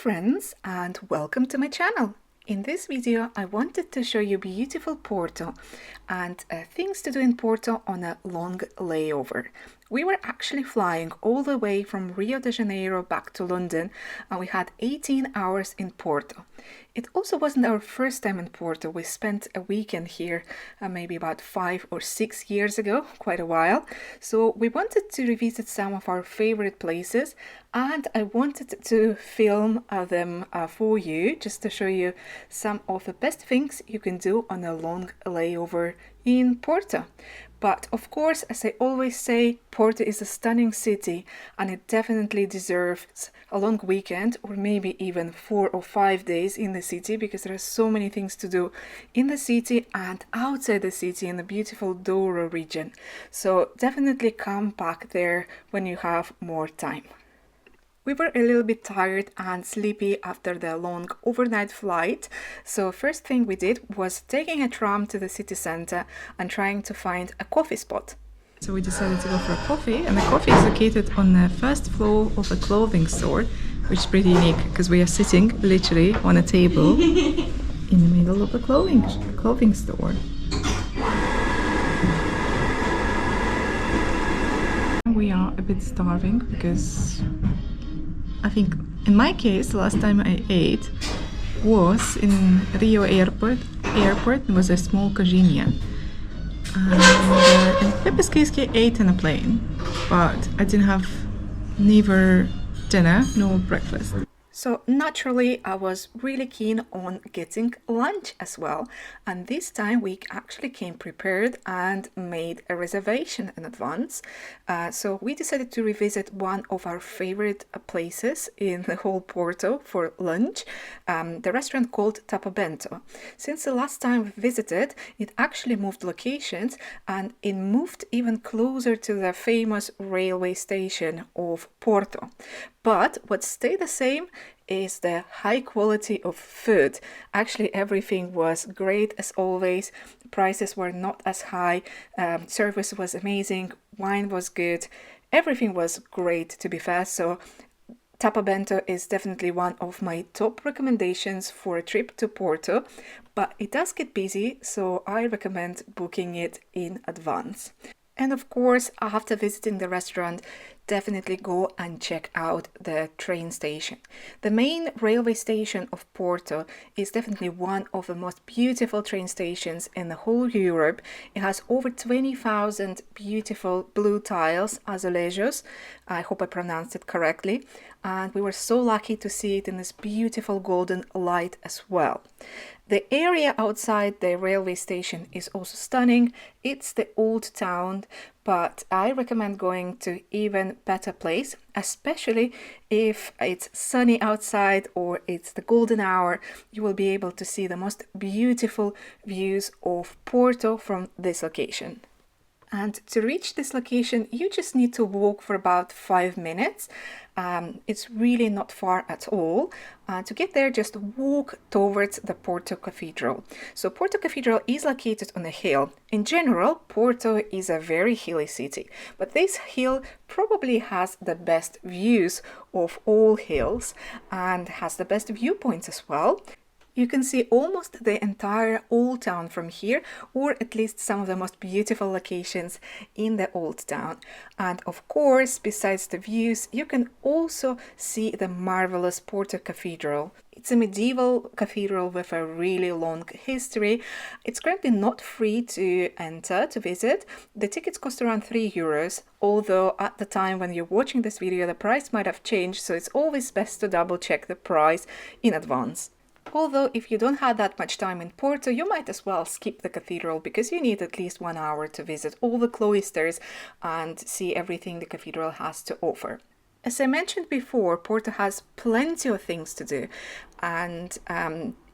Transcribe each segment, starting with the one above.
friends, and welcome to my channel. In this video I wanted to show you beautiful Porto and things to do in Porto on a long layover. We were actually flying all the way from Rio de Janeiro back to London, and we had 18 hours in Porto. It also wasn't our first time in Porto. We spent a weekend here maybe about 5 or 6 years ago, quite a while. So we wanted to revisit some of our favorite places, and I wanted to film them for you, just to show you some of the best things you can do on a long layover in Porto. But of course, as I always say, Porto is a stunning city and it definitely deserves a long weekend, or maybe even 4 or 5 days in the city, because there are so many things to do in the city and outside the city in the beautiful Douro region. So definitely come back there when you have more time. We were a little bit tired and sleepy after the long overnight flight, so first thing we did was taking a tram to the city center and trying to find a coffee spot. So we decided to go for a coffee, and the coffee is located on the first floor of a clothing store, which is pretty unique because we are sitting literally on a table in the middle of a clothing store. We are a bit starving because I think in my case, the last time I ate was in Rio airport. It was a small cozinha. And in Pepe's case, I ate on a plane, but I didn't have neither dinner nor breakfast. So naturally, I was really keen on getting lunch as well. And this time we actually came prepared and made a reservation in advance. So we decided to revisit one of our favorite places in the whole Porto for lunch, the restaurant called Tapabento. Since the last time we visited, it actually moved locations, and it moved even closer to the famous railway station of Porto. But what stayed the same is the high quality of food. Actually, everything was great as always. Prices were not as high. Service was amazing. Wine was good. Everything was great, to be fair. So Tapabento is definitely one of my top recommendations for a trip to Porto, but it does get busy, so I recommend booking it in advance. And of course, after visiting the restaurant, definitely go and check out the train station. The main railway station of Porto is definitely one of the most beautiful train stations in the whole Europe. It has over 20,000 beautiful blue tiles, azulejos. I hope I pronounced it correctly. And we were so lucky to see it in this beautiful golden light as well. The area outside the railway station is also stunning. It's the old town, but I recommend going to even better place, especially if it's sunny outside or it's the golden hour. You will be able to see the most beautiful views of Porto from this location. And to reach this location, you just need to walk for about 5 minutes. It's really not far at all. To get there, just walk towards the Porto Cathedral. So Porto Cathedral is located on a hill. In general, Porto is a very hilly city, but this hill probably has the best views of all hills and has the best viewpoints as well. You can see almost the entire old town from here, or at least some of the most beautiful locations in the old town. And of course, besides the views, you can also see the marvelous Porto Cathedral. It's a medieval cathedral with a really long history. It's currently not free to enter, to visit. The tickets cost around €3, although at the time when you're watching this video, the price might have changed, so it's always best to double check the price in advance. Although if you don't have that much time in Porto, you might as well skip the cathedral, because you need at least 1 hour to visit all the cloisters and see everything the cathedral has to offer. As I mentioned before, Porto has plenty of things to do, and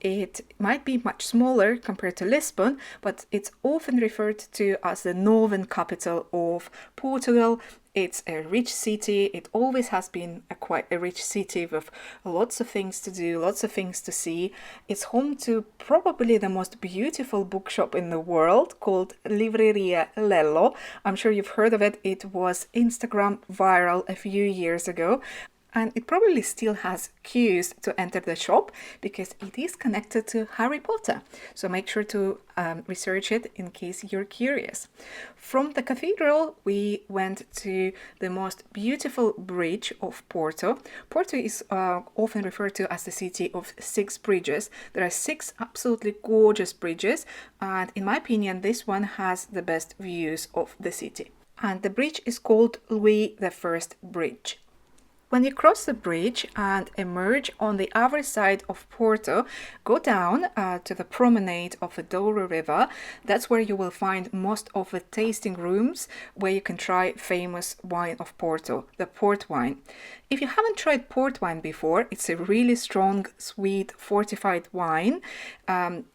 it might be much smaller compared to Lisbon, but it's often referred to as the northern capital of Portugal. It's a rich city. It always has been quite a rich city with lots of things to do, lots of things to see. It's home to probably the most beautiful bookshop in the world called Livraria Lello. I'm sure you've heard of it. It was Instagram viral a few years ago. And it probably still has queues to enter the shop because it is connected to Harry Potter. So make sure to research it in case you're curious. From the cathedral, we went to the most beautiful bridge of Porto. Porto is often referred to as the city of 6 bridges. There are 6 absolutely gorgeous bridges, and in my opinion, this one has the best views of the city. And the bridge is called Louis the First Bridge. When you cross the bridge and emerge on the other side of Porto, go down to the promenade of the Douro River. That's where you will find most of the tasting rooms where you can try famous wine of Porto, the port wine. If you haven't tried port wine before, it's a really strong, sweet, fortified wine.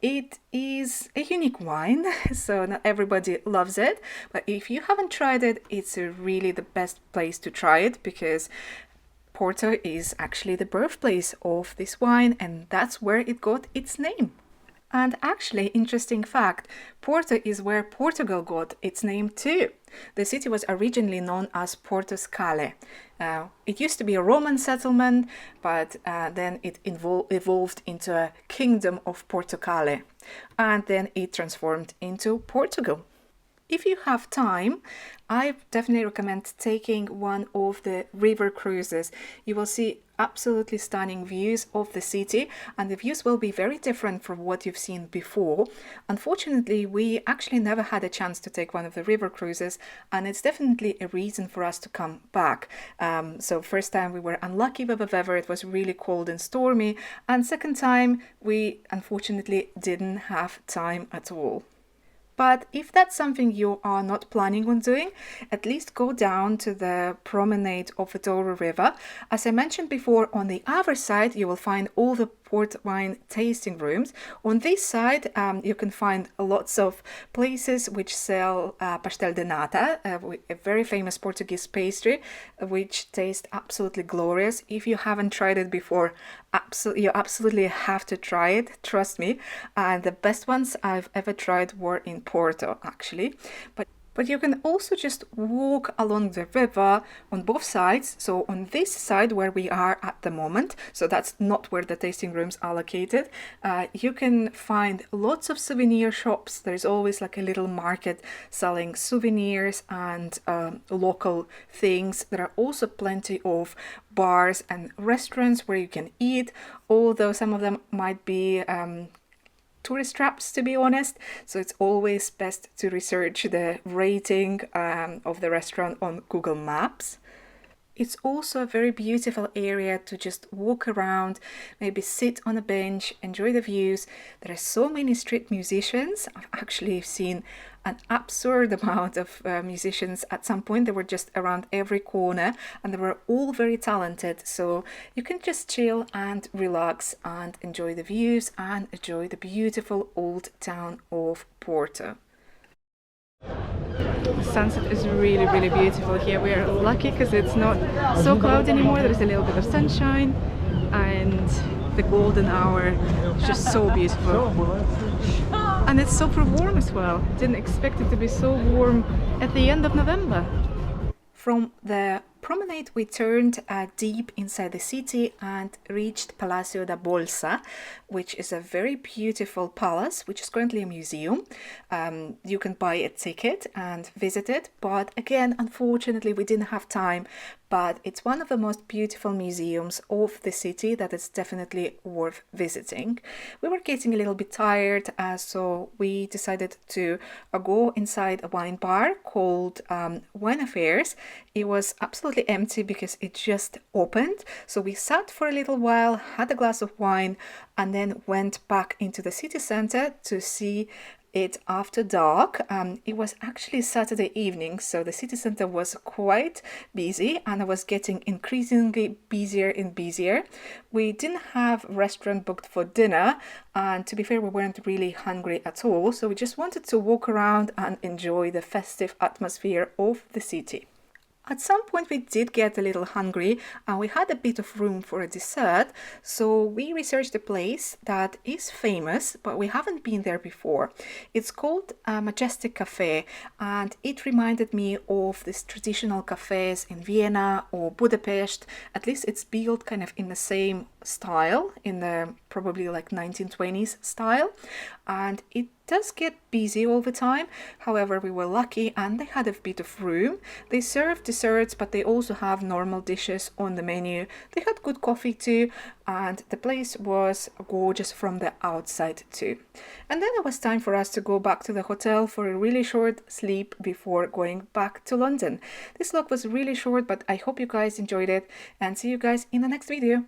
It is a unique wine, so not everybody loves it. But if you haven't tried it, it's really the best place to try it because Porto is actually the birthplace of this wine, and that's where it got its name. And actually, interesting fact, Porto is where Portugal got its name too. The city was originally known as Porto Scale. It used to be a Roman settlement, but then it evolved into a kingdom of Portugal, and then it transformed into Portugal. If you have time, I definitely recommend taking one of the river cruises. You will see absolutely stunning views of the city, and the views will be very different from what you've seen before. Unfortunately, we actually never had a chance to take one of the river cruises, and it's definitely a reason for us to come back. So first time we were unlucky with the weather, it was really cold and stormy, and second time we unfortunately didn't have time at all. But if that's something you are not planning on doing, at least go down to the promenade of the Douro River. As I mentioned before, on the other side, you will find all the port wine tasting rooms. On this side, you can find lots of places which sell pastel de nata, a very famous Portuguese pastry, which tastes absolutely glorious. If you haven't tried it before, you absolutely have to try it, trust me. The best ones I've ever tried were in Porto, actually. But you can also just walk along the river on both sides. So on this side where we are at the moment, so that's not where the tasting rooms are located, you can find lots of souvenir shops. There's always like a little market selling souvenirs and local things. There are also plenty of bars and restaurants where you can eat, although some of them might be tourist traps, to be honest, so it's always best to research the rating of the restaurant on Google Maps. It's also a very beautiful area to just walk around, maybe sit on a bench, enjoy the views. There are so many street musicians. I've actually seen an absurd amount of musicians. At some point, they were just around every corner, and they were all very talented. So you can just chill and relax and enjoy the views and enjoy the beautiful old town of Porto. The sunset is really, really beautiful here. We are lucky because it's not so cloudy anymore. There is a little bit of sunshine, and the golden hour is just so beautiful. And it's super warm as well. Didn't expect it to be so warm at the end of November. From the promenade, we turned deep inside the city and reached Palacio da Bolsa, which is a very beautiful palace, which is currently a museum. You can buy a ticket and visit it, but again, unfortunately, we didn't have time. But it's one of the most beautiful museums of the city that is definitely worth visiting. We were getting a little bit tired, so we decided to go inside a wine bar called Wine Affairs. It was absolutely empty because it just opened. So we sat for a little while, had a glass of wine, and then went back into the city center to see it after dark. It was actually Saturday evening, so the city center was quite busy, and I was getting increasingly busier and busier. We didn't have a restaurant booked for dinner, and to be fair, we weren't really hungry at all, so we just wanted to walk around and enjoy the festive atmosphere of the city. At some point we did get a little hungry and we had a bit of room for a dessert, so we researched a place that is famous but we haven't been there before. It's called Majestic Cafe, and it reminded me of these traditional cafes in Vienna or Budapest. At least it's built kind of in the same style, in the probably like 1920s style, and it does get busy all the time. However, we were lucky and they had a bit of room. They serve desserts, but they also have normal dishes on the menu. They had good coffee too, and the place was gorgeous from the outside too. And then it was time for us to go back to the hotel for a really short sleep before going back to London. This vlog was really short, but I hope you guys enjoyed it, and see you guys in the next video.